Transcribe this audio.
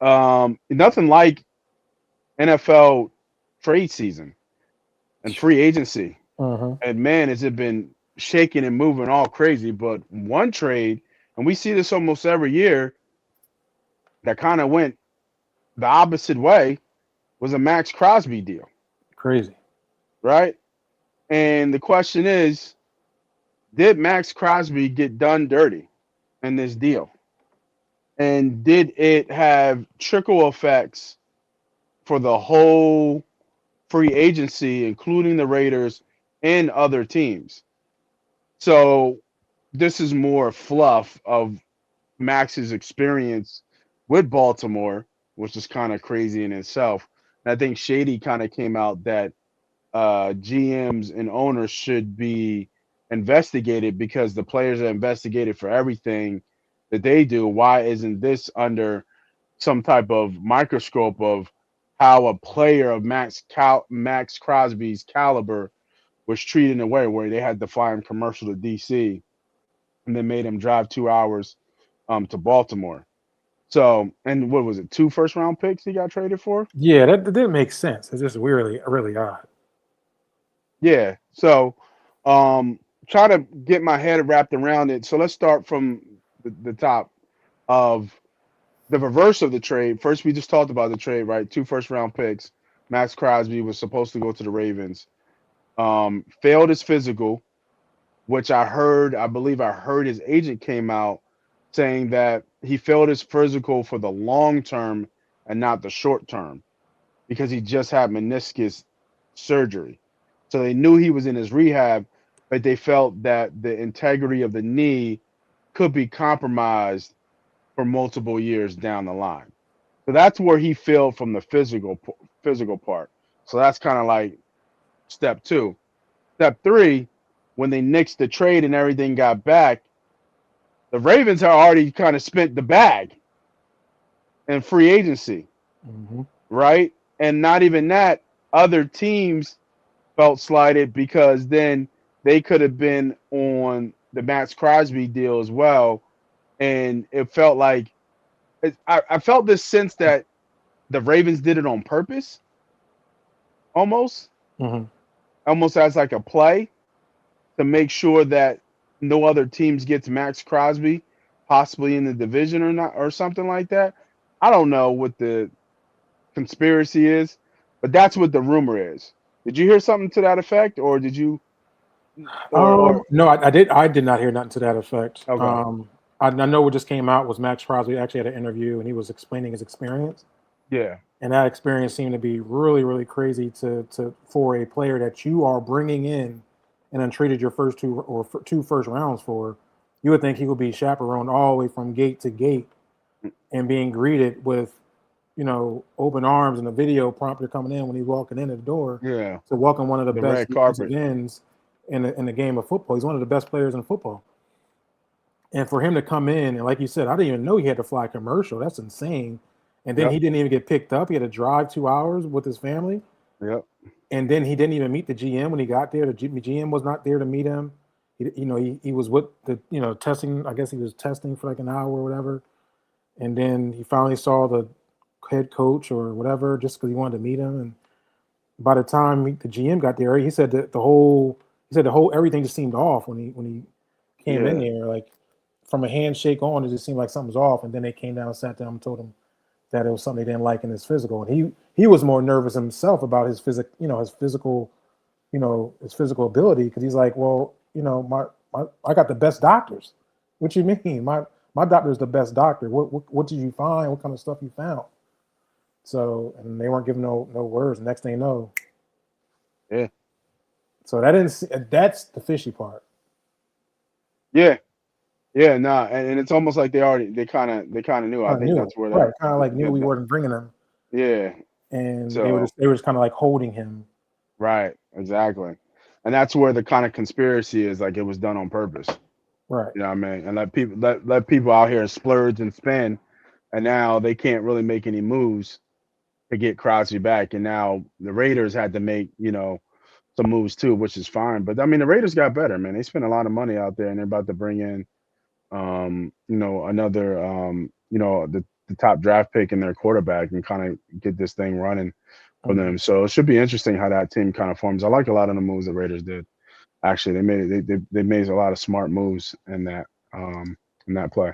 nothing like NFL trade season and free agency. Uh-huh. And man, has it been shaking and moving all crazy. But one trade, and we see this almost every year, that kind of went the opposite way was a Max Crosby deal, Crazy. right? And the question is, did Max Crosby get done dirty in this deal? And did it have trickle effects for the whole free agency, including the Raiders and other teams? So this is more fluff of Max's experience with Baltimore, which is kind of crazy in itself. And I think Shady kind of came out that GMs and owners should be investigated because the players are investigated for everything that they do. Why isn't this under some type of microscope of how a player of Max Crosby's caliber was treated in a way where they had to fly him commercial to DC and then made him drive 2 hours to Baltimore. So, and what was it? Two first round picks he got traded for? Yeah, that didn't make sense. It's just really, really odd. Yeah. So, try to get my head wrapped around it. So let's start from the top of the reverse of the trade. First, we just talked about the trade, right? Two first round picks. Max Crosby was supposed to go to the Ravens. Failed his physical, which I believe I heard his agent came out saying that he failed his physical for the long term and not the short term because he just had meniscus surgery. So they knew he was in his rehab, but they felt that the integrity of the knee could be compromised for multiple years down the line. So that's where he failed from the physical part. So that's kind of like step two. Step three, when they nixed the trade and everything got back, the Ravens had already kind of spent the bag in free agency, Hmm. right? And not even that, other teams felt slighted because then they could have been on the Max Crosby deal as well. And it felt like I felt this sense that the Ravens did it on purpose, almost, Hmm. almost as like a play to make sure that no other teams gets Max Crosby, possibly in the division or not, or something like that. I don't know what the conspiracy is, but that's what the rumor is. Did you hear something to that effect, or did you, or No, I did not hear nothing to that effect. okay, I know what just came out was Max Crosby actually had an interview and he was explaining his experience, yeah, and that experience seemed to be really, really crazy to for a player that you are bringing in and then traded your first two first rounds for. You would think he would be chaperoned all the way from gate to gate and being greeted with, open arms and a video prompter coming in when he's walking in the door yeah, to welcome one of the the best red defensive carpet, ends in the game of football. He's one of the best players in football. And for him to come in, and like you said, I didn't even know he had to fly commercial. That's insane. And then yep, he didn't even get picked up. He had to drive 2 hours with his family. yep, And then he didn't even meet the GM when he got there. The GM was not there to meet him. He was with the, testing. I guess he was testing for like an hour or whatever. And then he finally saw the head coach or whatever just because he wanted to meet him. And by the time the GM got there, he said that the whole everything just seemed off when he came in yeah, there. Like from a handshake on, it just seemed like something was off. And then they came down, sat down, and told him that it was something they didn't like in his physical. And he was more nervous himself about his physical ability because he's like, well, my I got the best doctors. What you mean? My doctor is the best doctor. What did you find? What kind of stuff you found? So, and they weren't giving no words. Next thing you know, yeah, so that's the fishy part. yeah, yeah. Nah, and it's almost like they kind of knew. I Kind of think knew it, that's where right? Kind of like knew we that weren't bringing him, yeah. and So they were just kind of like holding him. right, exactly, and that's where the kind of conspiracy is. Like it was done on purpose. Right. You know what I mean? And let people out here splurge and spend, and now they can't really make any moves to get Crosby back. And now the Raiders had to make some moves too, which is fine. But I mean, the Raiders got better, man. They spent a lot of money out there, and they're about to bring in another the top draft pick and their quarterback and kind of get this thing running for Mhm. them. So it should be interesting how that team kind of forms. I like a lot of the moves the Raiders did. Actually, they made a lot of smart moves um in that play.